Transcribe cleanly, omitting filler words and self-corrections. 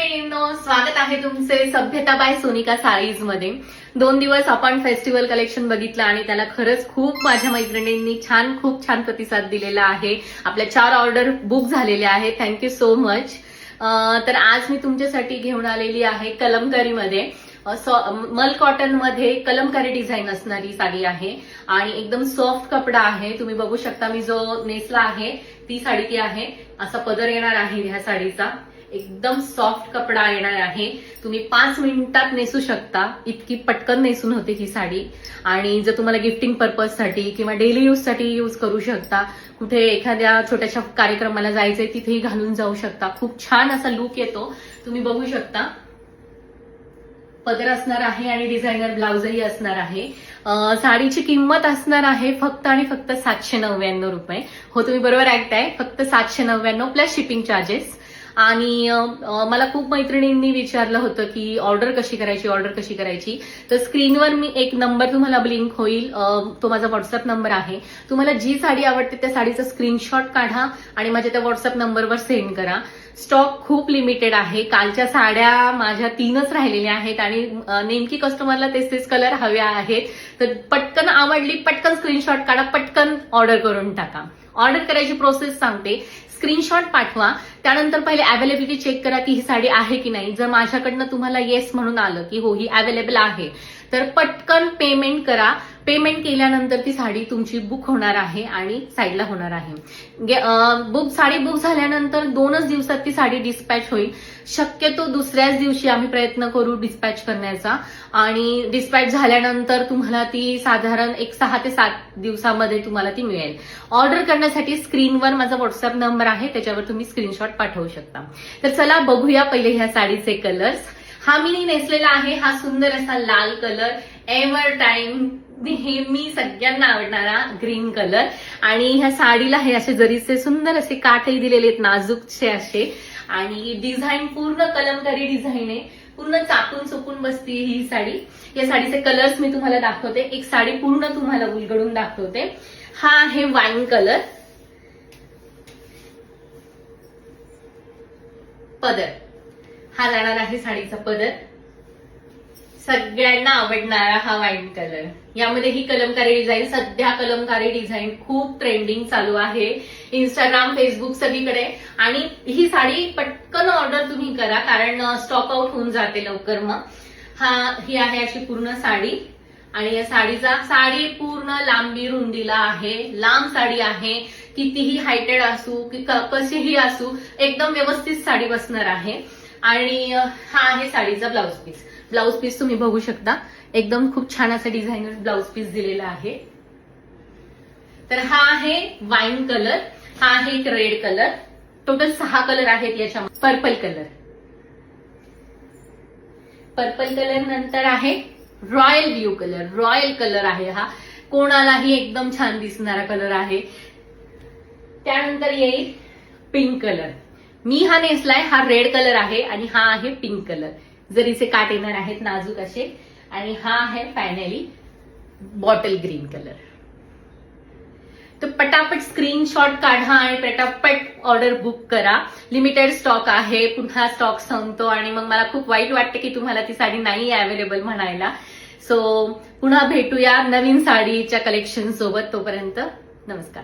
मैत्रिणींनो, स्वागत आहे तुमचे सभ्यता बाय सोनिका साडीज मध्ये। 2 दिवस आपण फेस्टिवल कलेक्शन बघितलं आणि त्याला खरंच खूप माझ्या मैत्रिणींनी खूप छान प्रतिसाद दिलेला आहे। आपल्या 4 ऑर्डर बुक झालेल्या आहेत। Thank you so much. तर आज मी तुमच्यासाठी घेऊन आलेली आहे कलमकारी मध्ये, मल कॉटन मध्ये कलमकारी डिझाईन असणारी साडी आहे आणि एकदम सॉफ्ट कपडा आहे। तुम्ही बघू शकता मी जो नेसला आहे ती साडी ती आहे। असा पदर येणार आहे ह्या साडीचा, एकदम सॉफ्ट कपडा येणार आहे। तुम्ही 5 मिनिटात नेसू शकता, इतकी पटकन नेसून होते ही साडी। आणि जर तुम्हाला गिफ्टिंग पर्पज साठी किंवा डेली यूज साठी यूज करू शकता, कुठे एखाद्या छोट्याशा कार्यक्रमाला जायचंय तिथेही घालून जाऊ शकता। खूप छान असा लुक येतो, तुम्ही बघू शकता। पदर असणार आहे आणि डिझायनर ब्लाउजही असणार आहे। साडीची किंमत असणार आहे फक्त आणि फक्त 799 रुपये। हो, तुम्ही बरोबर ऐकताय, फक्त 799 प्लस शिपिंग चार्जेस। आणि मला खूप मैत्रिणींनी विचारलं होतं की ऑर्डर कशी करायची, तर स्क्रीनवर मी एक नंबर तुम्हाला ब्लिंक होईल, तो माझा व्हॉट्सअप नंबर आहे। तुम्हाला जी साडी आवडते त्या साडीचा स्क्रीनशॉट काढा आणि माझ्या त्या व्हॉट्सअप नंबरवर सेंड करा। स्टॉक खूप लिमिटेड आहे। कालच्या साड्या माझ्या 3च राहिलेल्या आहेत आणि नेमकी कस्टमरला तेच कलर हवे आहेत। तर पटकन आवडली, पटकन स्क्रीनशॉट काढा, पटकन ऑर्डर करून टाका। ऑर्डर करायची प्रोसेस सांगते। स्क्रीनशॉट पाठवा, त्यानंतर पहिले अवेलेबिलिटी चेक करा की ही साडी आहे की नाही। जर माझ्याकडनं तुम्हाला येस म्हणून आलं की हो ही अवेलेबल आहे, तर पटकन पेमेंट करा। पेमेंट केल्यानंतर ती साडी तुमची बुक होणार आहे आणि साईडला होणार आहे। साडी बुक झाल्यानंतर 2च दिवसात ती साडी डिस्पॅच होईल। शक्यतो दुसऱ्याच दिवशी आम्ही प्रयत्न करू डिस्पॅच करण्याचा, आणि डिस्पॅच झाल्यानंतर तुम्हाला ती साधारण 6 ते 7 दिवसामध्ये तुम्हाला ती मिळेल। ऑर्डर करण्यासाठी स्क्रीनवर माझा व्हॉट्सअप नंबर आहे, त्याच्यावर तुम्ही स्क्रीनशॉट पाठवू शकता। तर चला बघूया पहिले ह्या साडीचे कलर्स। हा मी नेसलेला आहे, हा सुंदर असा लाल कलर, एव्हर टाइम नेहमी सगळ्यांना आवडणारा ग्रीन कलर। आणि ह्या साडीला हे असे जरीचे सुंदर असे काठही दिलेले आहेत, नाजूकचे असे। आणि डिझाईन पूर्ण कलमकारी डिझाईन आहे, पूर्ण चापून चुपून बसती ही साडी। या साडीचे कलर्स मी तुम्हाला दाखवते, एक साडी पूर्ण तुम्हाला उलगडून दाखवते। हा आहे वाईन कलर, पदर हा जाणार आहे साडीचा पदर, सगळ्यांना आवडणारा हा वाईन कलर। यामध्ये ही कलमकारी डिझाईन, सध्या कलमकारी डिझाईन खूप ट्रेंडिंग चालू आहे इंस्टाग्राम, फेसबुक सगळीकडे। आणि ही साडी पटकन ऑर्डर तुम्ही करा, कारण स्टॉक आउट होऊन जाते लवकर। मग ही आहे अशी पूर्ण साडी, आणि या साडी पूर्ण लांबी रुंदीला आहे, लांब साडी आहे। कितीही हायटेड असू की कशीही असू, एकदम व्यवस्थित साडी बसणार आहे। आणि हा आहे साडीचा ब्लाउज पीस। ब्लाउज पीस तुम्ही बघू शकता, एकदम खूप छान असं डिझायनर ब्लाउज पीस दिलेला आहे। तर हा आहे वाईन कलर, हा आहे एक रेड कलर, टोटल 6 कलर आहेत याच्यामध्ये। पर्पल कलर नंतर आहे royal blue colour, royal colour आहे हा, कोणालाही एकदम छान दिसणारा कलर आहे। त्यानंतर येईल पिंक कलर, मी हा नेसलाय, हा रेड कलर आहे आणि हा आहे पिंक कलर, जरीचे काट येणार आहेत नाजूक असे। आणि हा आहे फायनली बॉटल ग्रीन कलर। तर पटापट स्क्रीनशॉट काढा आणि पटापट ऑर्डर बुक करा। लिमिटेड स्टॉक आहे, पुन्हा स्टॉक संपतो आणि मग मला खूप वाईट वाटतं की तुम्हाला ती साडी नाही अवेलेबल म्हणायला। सो पुन्हा भेटूया नवीन साडीच्या कलेक्शन सोबत, तोपर्यंत नमस्कार।